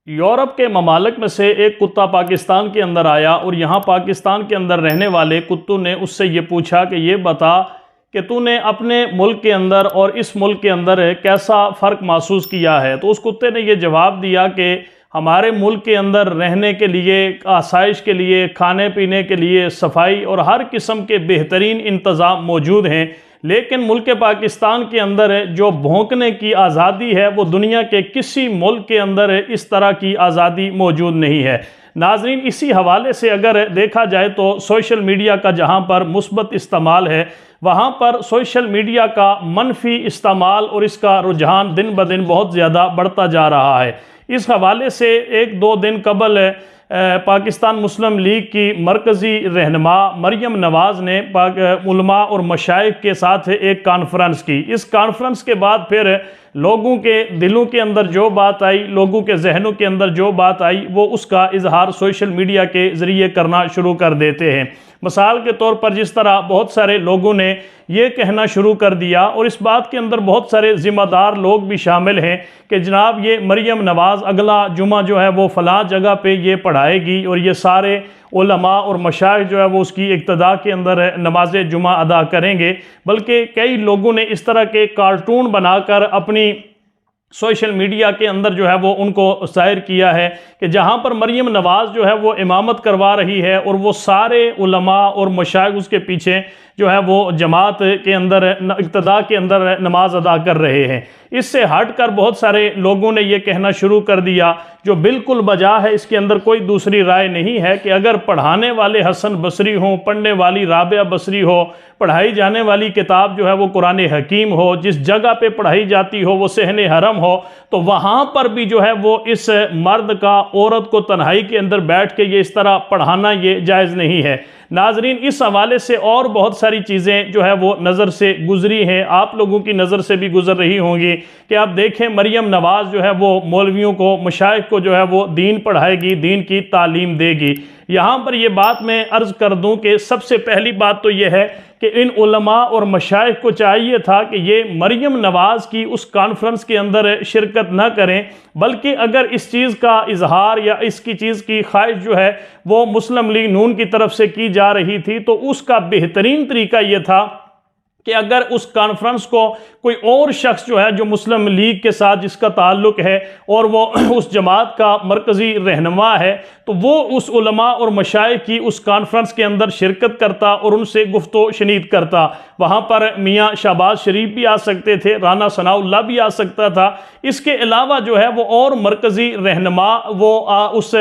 Europe کے ممالک میں سے ایک کتا پاکستان کے اندر آیا اور یہاں پاکستان کے اندر رہنے والے کتوں نے اس سے یہ پوچھا کہ یہ بتا کہ تو نے اپنے ملک کے اندر اور اس ملک کے اندر کیسا فرق محسوس کیا ہے۔ تو اس کتے نے یہ جواب دیا کہ ہمارے ملک کے اندر رہنے کے لیے، آسائش کے لیے، کھانے پینے کے لیے، صفائی اور ہر قسم کے بہترین انتظام موجود ہیں، لیکن ملک پاکستان کے اندر جو بھونکنے کی آزادی ہے وہ دنیا کے کسی ملک کے اندر اس طرح کی آزادی موجود نہیں ہے۔ ناظرین، اسی حوالے سے اگر دیکھا جائے تو سوشل میڈیا کا جہاں پر مثبت استعمال ہے، وہاں پر سوشل میڈیا کا منفی استعمال اور اس کا رجحان دن بدن بہت زیادہ بڑھتا جا رہا ہے۔ اس حوالے سے ایک دو دن قبل پاکستان مسلم لیگ کی مرکزی رہنما مریم نواز نے علماء اور مشائخ کے ساتھ ایک کانفرنس کی۔ اس کانفرنس کے بعد پھر لوگوں کے دلوں کے اندر جو بات آئی، لوگوں کے ذہنوں کے اندر جو بات آئی، وہ اس کا اظہار سوشل میڈیا کے ذریعے کرنا شروع کر دیتے ہیں۔ مثال کے طور پر جس طرح بہت سارے لوگوں نے یہ کہنا شروع کر دیا، اور اس بات کے اندر بہت سارے ذمہ دار لوگ بھی شامل ہیں کہ جناب یہ مریم نواز اگلا جمعہ جو ہے وہ فلاں جگہ پہ یہ پڑھائے گی، اور یہ سارے علماء اور مشائخ جو ہے وہ اس کی اقتداء کے اندر نماز جمعہ ادا کریں گے۔ بلکہ کئی لوگوں نے اس طرح کے کارٹون بنا کر اپنی سوشل میڈیا کے اندر جو ہے وہ ان کو ظاہر کیا ہے کہ جہاں پر مریم نواز جو ہے وہ امامت کروا رہی ہے اور وہ سارے علماء اور مشائخ اس کے پیچھے جو ہے وہ جماعت کے اندر اقتداء کے اندر نماز ادا کر رہے ہیں۔ اس سے ہٹ کر بہت سارے لوگوں نے یہ کہنا شروع کر دیا جو بالکل بجا ہے، اس کے اندر کوئی دوسری رائے نہیں ہے، کہ اگر پڑھانے والے حسن بصری ہوں، پڑھنے والی رابعہ بصری ہو، پڑھائی جانے والی کتاب جو ہے وہ قرآن حکیم ہو، جس جگہ پہ پڑھائی جاتی ہو وہ صحن حرم ہو، تو وہاں پر بھی جو ہے وہ اس مرد کا عورت کو تنہائی کے اندر بیٹھ کے یہ اس طرح پڑھانا یہ جائز نہیں ہے۔ ناظرین، اس حوالے سے اور بہت ساری چیزیں جو ہے وہ نظر سے گزری ہیں، آپ لوگوں کی نظر سے بھی گزر رہی ہوں گی کہ آپ دیکھیں مریم نواز جو ہے وہ مولویوں کو، مشائخ کو جو ہے وہ دین پڑھائے گی، دین کی تعلیم دے گی۔ یہاں پر یہ بات میں عرض کر دوں کہ سب سے پہلی بات تو یہ ہے کہ ان علماء اور مشائخ کو چاہیے تھا کہ یہ مریم نواز کی اس کانفرنس کے اندر شرکت نہ کریں، بلکہ اگر اس چیز کا اظہار یا اس کی چیز کی خواہش جو ہے وہ مسلم لیگ نون کی طرف سے کی جا رہی تھی، تو اس کا بہترین طریقہ یہ تھا کہ اگر اس کانفرنس کو کوئی اور شخص جو ہے جو مسلم لیگ کے ساتھ جس کا تعلق ہے اور وہ اس جماعت کا مرکزی رہنما ہے، تو وہ اس علماء اور مشائخ کی اس کانفرنس کے اندر شرکت کرتا اور ان سے گفت و شنید کرتا۔ وہاں پر میاں شہباز شریف بھی آ سکتے تھے، رانا ثناء اللہ بھی آ سکتا تھا، اس کے علاوہ جو ہے وہ اور مرکزی رہنما وہ اس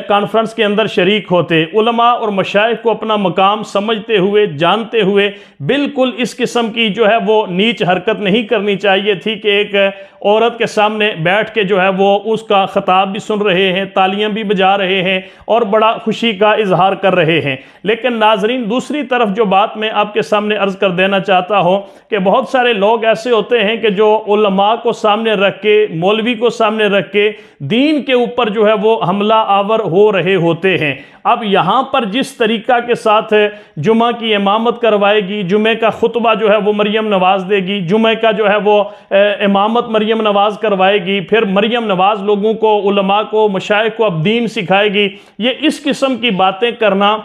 کانفرنس کے اندر شریک ہوتے۔ علماء اور مشائخ کو اپنا مقام سمجھتے ہوئے، جانتے ہوئے، بالکل اس قسم کی جو ہے وہ نیچ حرکت نہیں کرنی چاہیے تھی کہ ایک عورت کے سامنے بیٹھ کے جو ہے وہ اس کا خطاب بھی سن رہے ہیں، تالیاں بھی بجا رہے ہیں اور بڑا خوشی کا اظہار کر رہے ہیں۔ لیکن ناظرین، دوسری طرف جو بات میں آپ کے سامنے عرض کر دینا چاہتا ہوں کہ بہت سارے لوگ ایسے ہوتے ہیں کہ جو علماء کو سامنے رکھ کے، مولوی کو سامنے رکھ کے دین کے اوپر جو ہے وہ حملہ آور ہو رہے ہوتے ہیں۔ اب یہاں پر جس طریقہ کے ساتھ جمعہ کی امامت کروائے گی، جمعہ کا خطبہ جو ہے وہ مریم نواز دے گی، جمعہ کا جو ہے وہ امامت مریم نواز کروائے گی، پھر مریم نواز لوگوں کو، علماء کو، مشائخ کو اب دین سکھائے گی، یہ اس قسم کی باتیں کرنا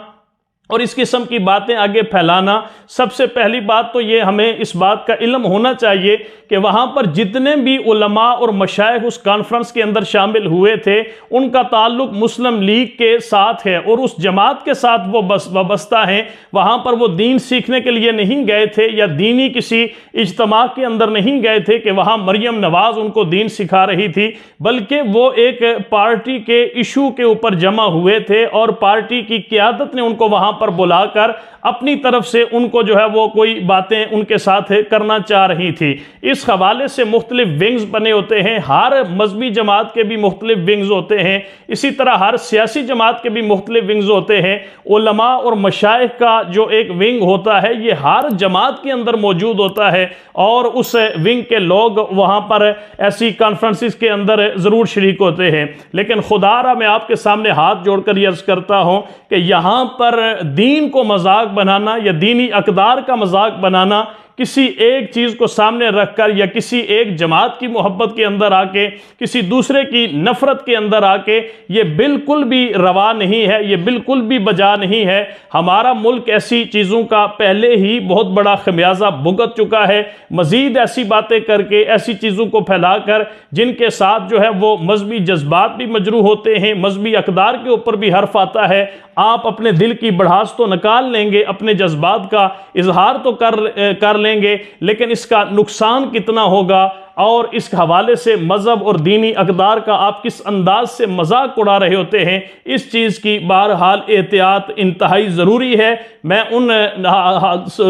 اور اس قسم کی باتیں آگے پھیلانا، سب سے پہلی بات تو یہ ہمیں اس بات کا علم ہونا چاہیے کہ وہاں پر جتنے بھی علماء اور مشائخ اس کانفرنس کے اندر شامل ہوئے تھے، ان کا تعلق مسلم لیگ کے ساتھ ہے اور اس جماعت کے ساتھ وہ وابستہ ہیں۔ وہاں پر وہ دین سیکھنے کے لیے نہیں گئے تھے یا دینی کسی اجتماع کے اندر نہیں گئے تھے کہ وہاں مریم نواز ان کو دین سکھا رہی تھی، بلکہ وہ ایک پارٹی کے ایشو کے اوپر جمع ہوئے تھے اور پارٹی کی قیادت نے ان کو وہاں پر بلا کر اپنی طرف سے ان کو جو ہے وہ کوئی باتیں ان کے ساتھ کرنا چاہ رہی تھی۔ اس حوالے سے مختلف ونگز بنے ہوتے ہیں، ہر مذہبی جماعت کے بھی مختلف ونگز ہوتے ہیں، اسی طرح ہر سیاسی جماعت کے بھی مختلف ونگز ہوتے ہیں۔ علماء اور مشائخ کا جو ایک ونگ ہوتا ہے یہ ہر جماعت کے اندر موجود ہوتا ہے، اور اس ونگ کے لوگ وہاں پر ایسی کانفرنسز کے اندر ضرور شریک ہوتے ہیں۔ لیکن خدا را میں آپ کے سامنے ہاتھ جوڑ کر یہ عرض کرتا ہوں کہ یہاں پر دین کو مذاق بنانا یا دینی اقدار کا مذاق بنانا کسی ایک چیز کو سامنے رکھ کر یا کسی ایک جماعت کی محبت کے اندر آ کے کسی دوسرے کی نفرت کے اندر آ کے، یہ بالکل بھی روا نہیں ہے، یہ بالکل بھی بجا نہیں ہے۔ ہمارا ملک ایسی چیزوں کا پہلے ہی بہت بڑا خمیازہ بھگت چکا ہے، مزید ایسی باتیں کر کے، ایسی چیزوں کو پھیلا کر جن کے ساتھ جو ہے وہ مذہبی جذبات بھی مجروح ہوتے ہیں، مذہبی اقدار کے اوپر بھی حرف آتا ہے۔ آپ اپنے دل کی بڑھاس تو نکال لیں گے، اپنے جذبات کا اظہار تو کر لیں گے، لیکن اس کا نقصان کتنا ہوگا، اور اس حوالے سے مذہب اور دینی اقدار کا آپ کس انداز سے مذاق اڑا رہے ہوتے ہیں، اس چیز کی بہرحال احتیاط انتہائی ضروری ہے۔ میں ان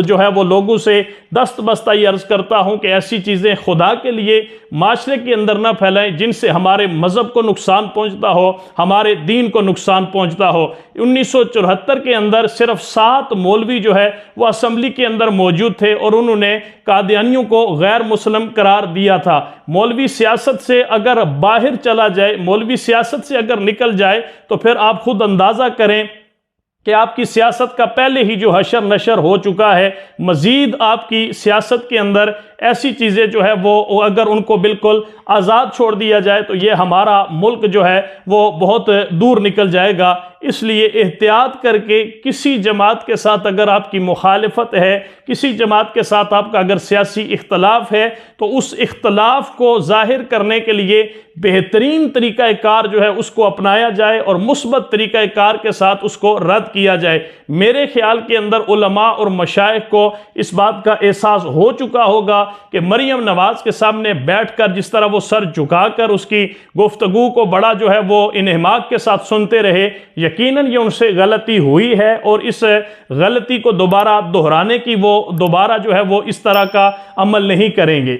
جو ہے وہ لوگوں سے دست بستہ یہ عرض کرتا ہوں کہ ایسی چیزیں خدا کے لیے معاشرے کے اندر نہ پھیلائیں جن سے ہمارے مذہب کو نقصان پہنچتا ہو، ہمارے دین کو نقصان پہنچتا ہو۔ 1974 کے اندر صرف 7 مولوی جو ہے وہ اسمبلی کے اندر موجود تھے، اور انہوں نے قادیانیوں کو غیر مسلم قرار دیا تھا۔ مولوی سیاست سے اگر باہر چلا جائے، مولوی سیاست سے اگر نکل جائے تو پھر آپ خود اندازہ کریں کہ آپ کی سیاست کا پہلے ہی جو حشر نشر ہو چکا ہے۔ مزید آپ کی سیاست کے اندر ایسی چیزیں جو ہے وہ اگر ان کو بالکل آزاد چھوڑ دیا جائے تو یہ ہمارا ملک جو ہے وہ بہت دور نکل جائے گا۔ اس لیے احتیاط کر کے کسی جماعت کے ساتھ اگر آپ کی مخالفت ہے، کسی جماعت کے ساتھ آپ کا اگر سیاسی اختلاف ہے، تو اس اختلاف کو ظاہر کرنے کے لیے بہترین طریقہ کار جو ہے اس کو اپنایا جائے اور مثبت طریقہ کار کے ساتھ اس کو رد کیا جائے۔ میرے خیال کے اندر علماء اور مشائخ کو اس بات کا احساس ہو چکا ہوگا کہ مریم نواز کے سامنے بیٹھ کر جس طرح وہ سر جھکا کر اس کی گفتگو کو بڑا جو ہے وہ انہماک کے ساتھ سنتے رہے، یقیناً یہ ان سے غلطی ہوئی ہے، اور اس غلطی کو دوبارہ دہرانے کی وہ دوبارہ جو ہے وہ اس طرح کا عمل نہیں کریں گے۔